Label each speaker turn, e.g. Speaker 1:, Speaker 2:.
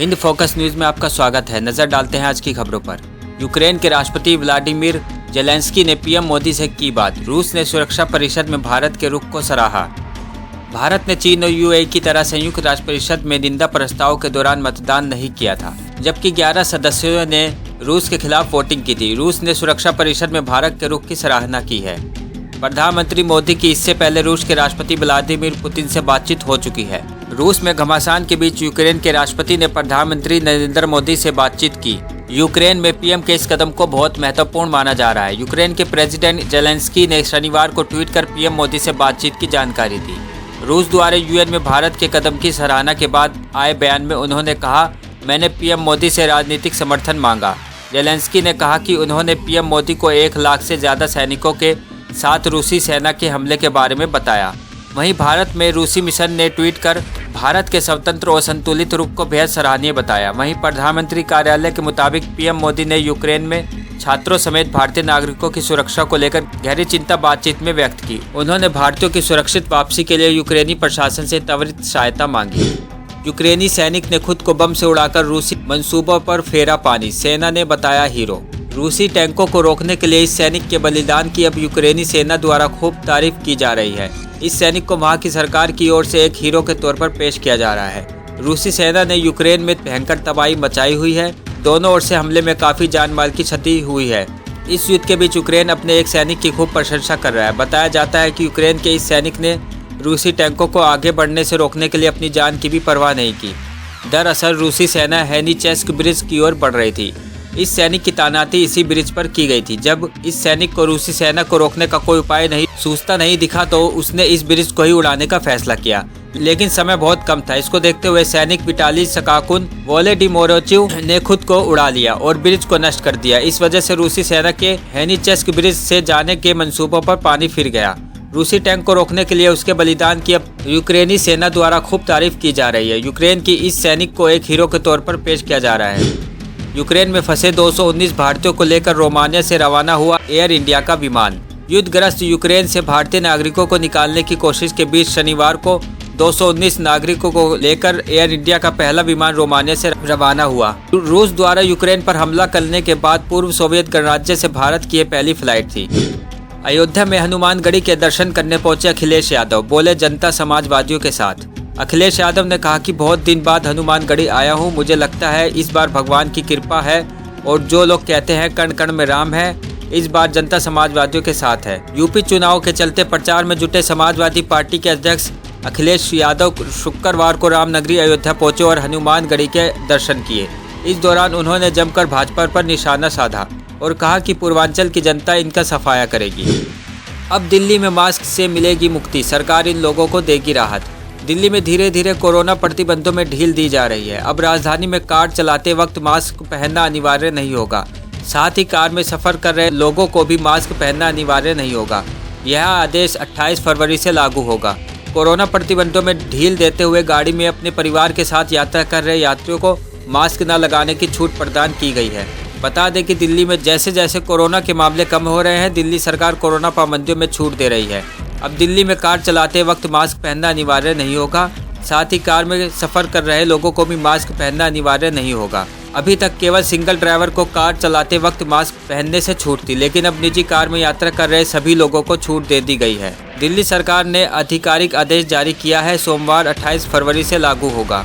Speaker 1: Hind focus news में आपका स्वागत है। नजर डालते हैं आज की खबरों पर। यूक्रेन के राष्ट्रपति व्लादिमीर जेलेंस्की ने पीएम मोदी से की बात। रूस ने सुरक्षा परिषद में भारत के रुख को सराहा। भारत ने चीन और यूएई की तरह संयुक्त राष्ट्र परिषद में निंदा प्रस्ताव के दौरान मतदान नहीं किया था, जबकि 11 सदस्यों ने रूस के खिलाफ वोटिंग की थी। रूस ने सुरक्षा परिषद में भारत के रुख की सराहना की है। प्रधानमंत्री मोदी की इससे पहले रूस के राष्ट्रपति व्लादिमीर पुतिन से बातचीत हो चुकी है। रूस में घमासान के बीच यूक्रेन के राष्ट्रपति ने प्रधानमंत्री नरेंद्र मोदी से बातचीत की। यूक्रेन में पीएम के इस कदम को बहुत महत्वपूर्ण माना जा रहा है। यूक्रेन के प्रेसिडेंट जेलेंस्की ने शनिवार को ट्वीट कर पीएम मोदी से बातचीत की जानकारी दी। रूस द्वारा यूएन में भारत के कदम की सराहना के बाद आए बयान में उन्होंने कहा, मैंने पीएम मोदी से राजनीतिक समर्थन मांगा। जेलेंस्की ने कहा कि उन्होंने पीएम मोदी को 1 लाख से ज़्यादा सैनिकों के साथ रूसी सेना के हमले के बारे में बताया। वहीं भारत में रूसी मिशन ने ट्वीट कर भारत के स्वतंत्र और संतुलित रुख को बेहद सराहनीय बताया। वहीं प्रधानमंत्री कार्यालय के मुताबिक पीएम मोदी ने यूक्रेन में छात्रों समेत भारतीय नागरिकों की सुरक्षा को लेकर गहरी चिंता बातचीत में व्यक्त की। उन्होंने भारतीयों की सुरक्षित वापसी के लिए यूक्रेनी प्रशासन से त्वरित सहायता मांगी। यूक्रेनी सैनिक ने खुद को बम से उड़ाकर रूसी मंसूबों पर फेरा पानी, सेना ने बताया हीरो। रूसी टैंकों को रोकने के लिए इस सैनिक के बलिदान की अब यूक्रेनी सेना द्वारा खूब तारीफ की जा रही है। इस सैनिक को वहां की सरकार की ओर से एक हीरो के तौर पर पेश किया जा रहा है। रूसी सेना ने यूक्रेन में भयंकर तबाही मचाई हुई है। दोनों ओर से हमले में काफ़ी जान माल की क्षति हुई है। इस युद्ध के बीच यूक्रेन अपने एक सैनिक की खूब प्रशंसा कर रहा है। बताया जाता है कि यूक्रेन के इस सैनिक ने रूसी टैंकों को आगे बढ़ने से रोकने के लिए अपनी जान की भी परवाह नहीं की। दरअसल रूसी सेना हेनिचेस्क ब्रिज की ओर बढ़ रही थी। इस सैनिक की तैनाती इसी ब्रिज पर की गई थी। जब इस सैनिक को रूसी सेना को रोकने का कोई उपाय सूझता नहीं दिखा तो उसने इस ब्रिज को ही उड़ाने का फैसला किया, लेकिन समय बहुत कम था। इसको देखते हुए सैनिक विटाली सकाकुन वोलोडिमोरोचिव ने खुद को उड़ा लिया और ब्रिज को नष्ट कर दिया। इस वजह से रूसी सेना के हेनिचेस्क ब्रिज से जाने के मंसूबों पर पानी फिर गया। रूसी टैंक को रोकने के लिए उसके बलिदान की अब यूक्रेनी सेना द्वारा खूब तारीफ की जा रही है। यूक्रेन की इस सैनिक को एक हीरो के तौर पर पेश किया जा रहा है। यूक्रेन में फंसे 219 भारतीयों को लेकर रोमानिया से रवाना हुआ एयर इंडिया का विमान। युद्धग्रस्त यूक्रेन से भारतीय नागरिकों को निकालने की कोशिश के बीच शनिवार को 219 नागरिकों को लेकर एयर इंडिया का पहला विमान रोमानिया से रवाना हुआ। रूस द्वारा यूक्रेन पर हमला करने के बाद पूर्व सोवियत गणराज्य से भारत की यह पहली फ्लाइट थी। अयोध्या में हनुमानगढ़ी के दर्शन करने पहुंचे अखिलेश यादव, बोले जनता समाजवादियों के साथ। अखिलेश यादव ने कहा कि बहुत दिन बाद हनुमानगढ़ी आया हूं, मुझे लगता है इस बार भगवान की कृपा है और जो लोग कहते हैं कण कण में राम है, इस बार जनता समाजवादियों के साथ है। यूपी चुनाव के चलते प्रचार में जुटे समाजवादी पार्टी के अध्यक्ष अखिलेश यादव शुक्रवार को रामनगरी अयोध्या पहुंचे और हनुमानगढ़ी के दर्शन किए। इस दौरान उन्होंने जमकर भाजपा पर निशाना साधा और कहा कि पूर्वांचल की जनता इनका सफाया करेगी। अब दिल्ली में मास्क से मिलेगी मुक्ति, सरकार इन लोगों को देगी राहत। दिल्ली में धीरे धीरे कोरोना प्रतिबंधों में ढील दी जा रही है। अब राजधानी में कार चलाते वक्त मास्क पहनना अनिवार्य नहीं होगा। साथ ही कार में सफ़र कर रहे लोगों को भी मास्क पहनना अनिवार्य नहीं होगा। यह आदेश 28 फरवरी से लागू होगा। कोरोना प्रतिबंधों में ढील देते हुए गाड़ी में अपने परिवार के साथ यात्रा कर रहे यात्रियों को मास्क न लगाने की छूट प्रदान की गई है। बता दें कि दिल्ली में जैसे जैसे कोरोना के मामले कम हो रहे हैं, दिल्ली सरकार कोरोना पाबंदियों में छूट दे रही है। अब दिल्ली में कार चलाते वक्त मास्क पहनना अनिवार्य नहीं होगा। साथ ही कार में सफ़र कर रहे लोगों को भी मास्क पहनना अनिवार्य नहीं होगा। अभी तक केवल सिंगल ड्राइवर को कार चलाते वक्त मास्क पहनने से छूट थी, लेकिन अब निजी कार में यात्रा कर रहे सभी लोगों को छूट दे दी गई है। दिल्ली सरकार ने आधिकारिक आदेश जारी किया है, सोमवार 28 फरवरी से लागू होगा।